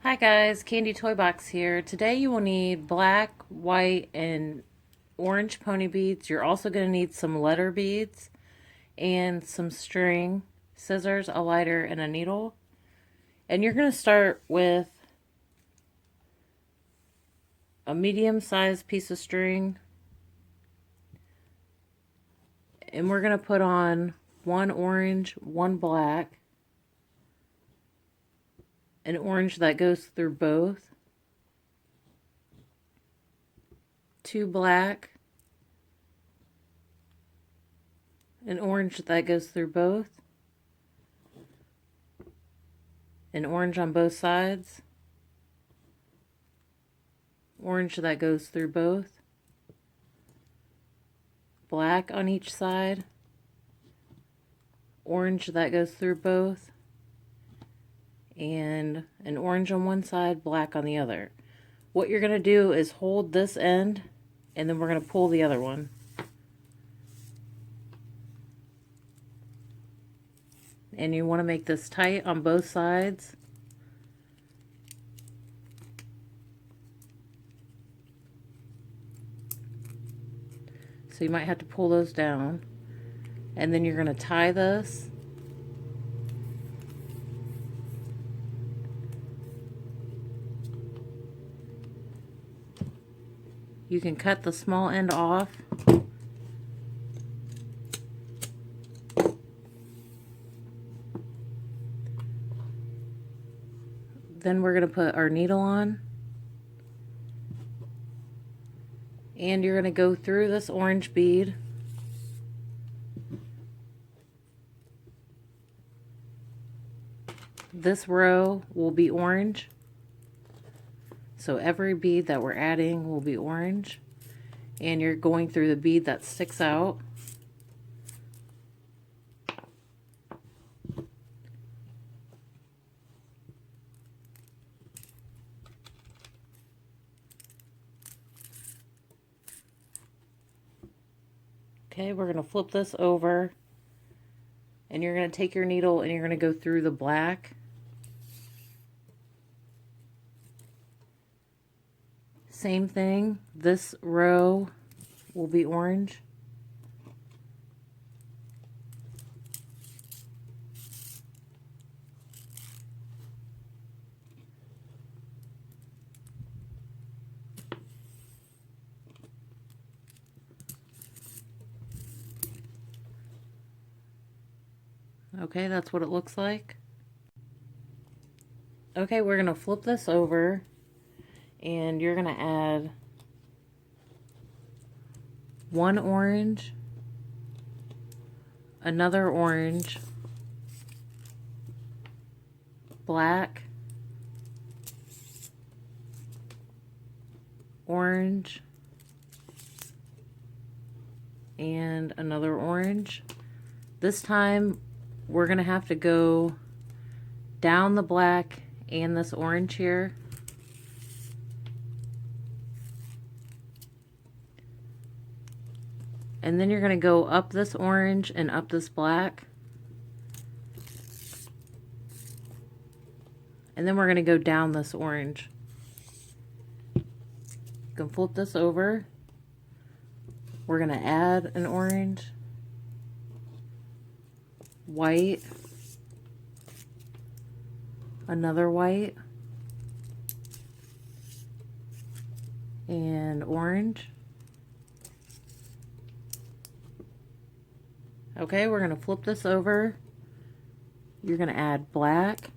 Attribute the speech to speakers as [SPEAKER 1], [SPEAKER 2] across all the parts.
[SPEAKER 1] Hi guys, Kandi Toy Box here. Today you will need black, white, and orange pony beads. You're also going to need some letter beads and some string, scissors, a lighter, and a needle. And you're going to start with a medium-sized piece of string. And we're going to put on one orange, one black, an orange that goes through both, two black, an orange that goes through both, an orange on both sides, orange that goes through both, black on each side, orange that goes through both, and an orange on one side, black on the other. What you're going to do is hold this end, and then we're going to pull the other one. And you want to make this tight on both sides. So you might have to pull those down. And then you're going to tie this. You can cut the small end off. Then we're going to put our needle on. And you're going to go through this orange bead. This row will be orange. So every bead that we're adding will be orange. And you're going through the bead that sticks out. Okay, we're going to flip this over. And you're going to take your needle and you're going to go through the black. Same thing, this row will be orange. Okay, that's what it looks like. Okay, we're going to flip this over. And you're going to add one orange, another orange, black, orange, and another orange. This time we're going to have to go down the black and this orange here. And then you're going to go up this orange and up this black. And then we're going to go down this orange. You can flip this over. We're going to add an orange, white, another white, and orange. Okay, we're going to flip this over. You're going to add black,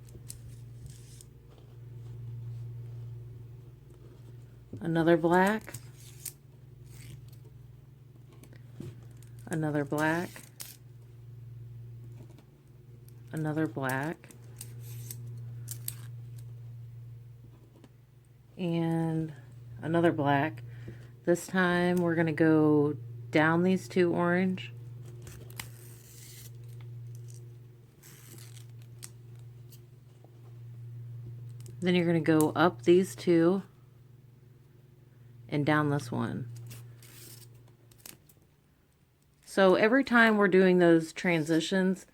[SPEAKER 1] another black, another black, another black, and another black. This time we're going to go down these two orange. Then you're going to go up these two and down this one. So every time we're doing those transitions,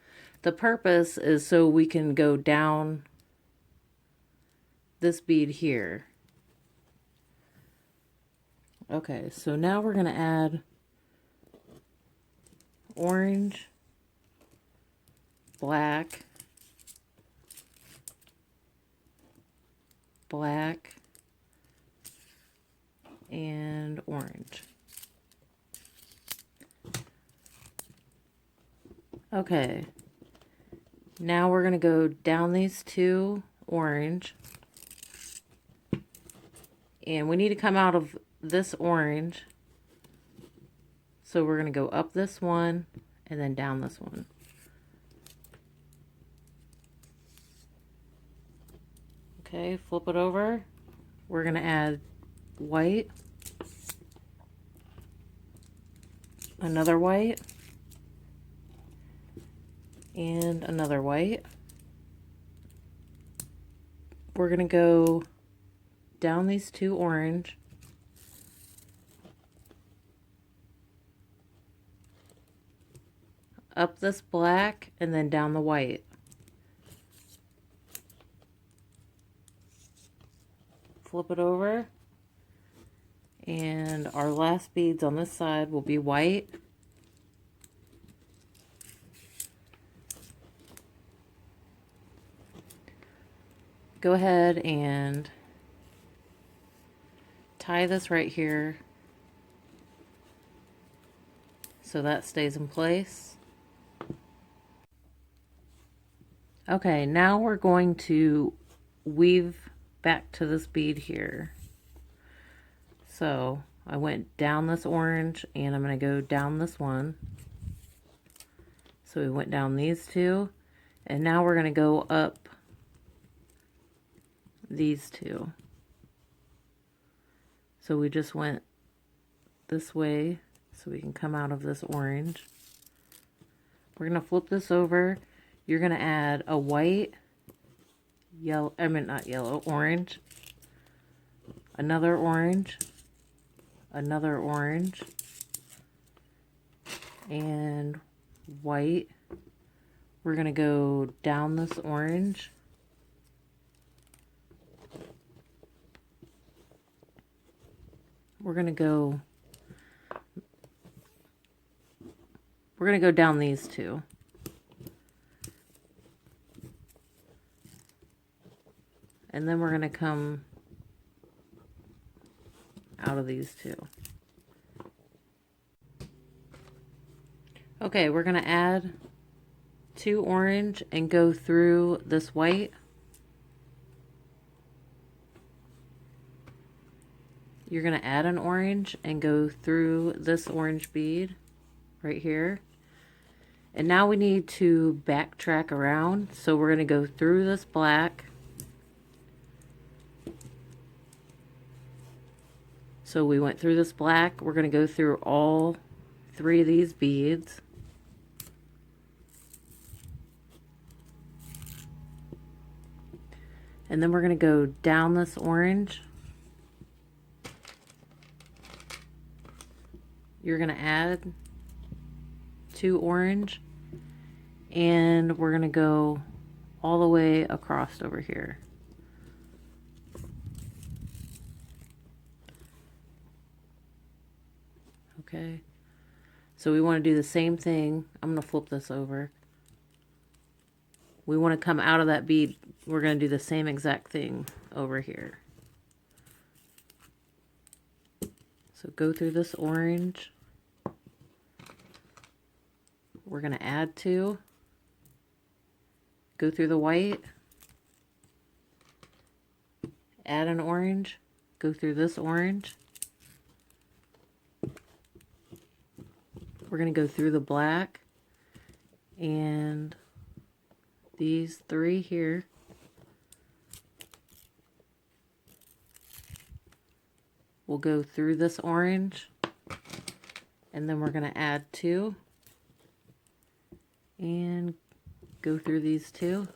[SPEAKER 1] the purpose is so we can go down this bead here. Okay, so now we're going to add orange, black, black, and orange. Okay, now we're going to go down these two orange, and we need to come out of this orange, so we're going to go up this one and then down this one. Okay, flip it over. We're going to add white, another white, and another white. We're going to go down these two orange, up this black, and then down the white. Flip it over, and our last beads on this side will be white. Go ahead and tie this right here so that stays in place. Okay, now we're going to weave back to this bead here. So I went down this orange and I'm going to go down this one. So we went down these two, and now we're going to go up these two. So we just went this way so we can come out of this orange. We're going to flip this over. You're going to add a white, yellow, I mean not yellow, orange, another orange, another orange, and white. We're going to go down this orange. We're going to go down these two. And then we're going to come out of these two. Okay, we're going to add two orange and go through this white. You're going to add an orange and go through this orange bead right here. And now we need to backtrack around. So we're going to go through this black. So we went through this black. We're going to go through all three of these beads. And then we're going to go down this orange. You're going to add two orange, and we're going to go all the way across over here. Okay, so we want to do the same thing. I'm going to flip this over. We want to come out of that bead. We're going to do the same exact thing over here. So go through this orange. We're going to add two. Go through the white. Add an orange. Go through this orange. We're going to go through the black. And these three here. We'll go through this orange, and then we're going to add two and go through these two.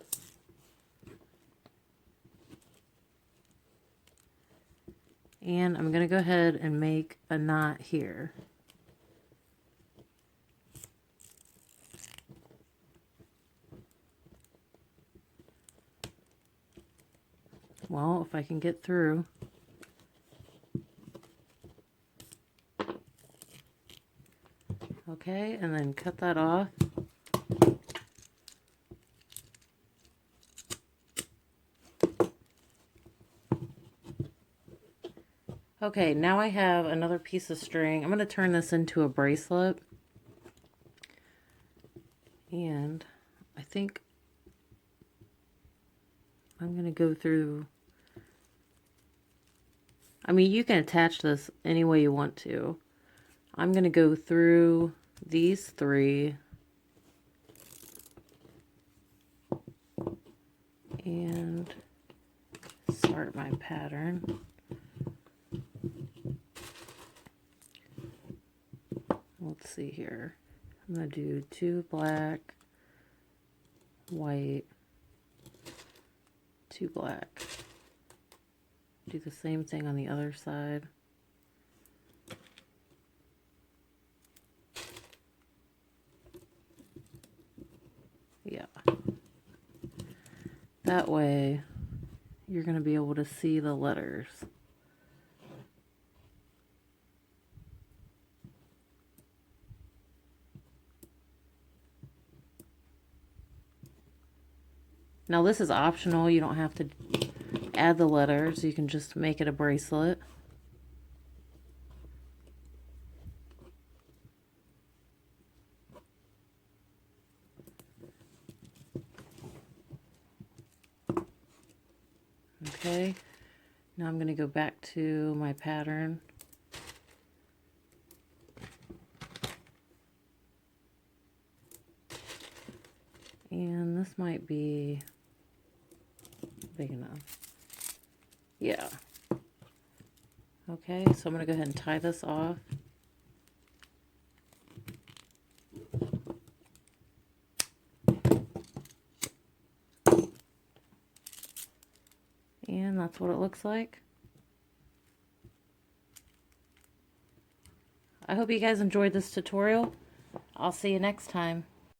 [SPEAKER 1] And I'm going to go ahead and make a knot here. well, if I can get through. Okay, and then cut that off. Okay, now I have another piece of string. I'm going to turn this into a bracelet. And I think I'm going to go through... I mean, you can attach this any way you want to. I'm going to go through these three. And start my pattern. Let's see here. I'm going to do 2 black, white, 2 black. Do the same thing on the other side. Yeah. That way, you're going to be able to see the letters. Now this is optional. You don't have to add the letters. You can just make it a bracelet. Okay, now I'm going to go back to my pattern. And this might be big enough. Yeah. Okay, so I'm going to go ahead and tie this off. And that's what it looks like. I hope you guys enjoyed this tutorial. I'll see you next time.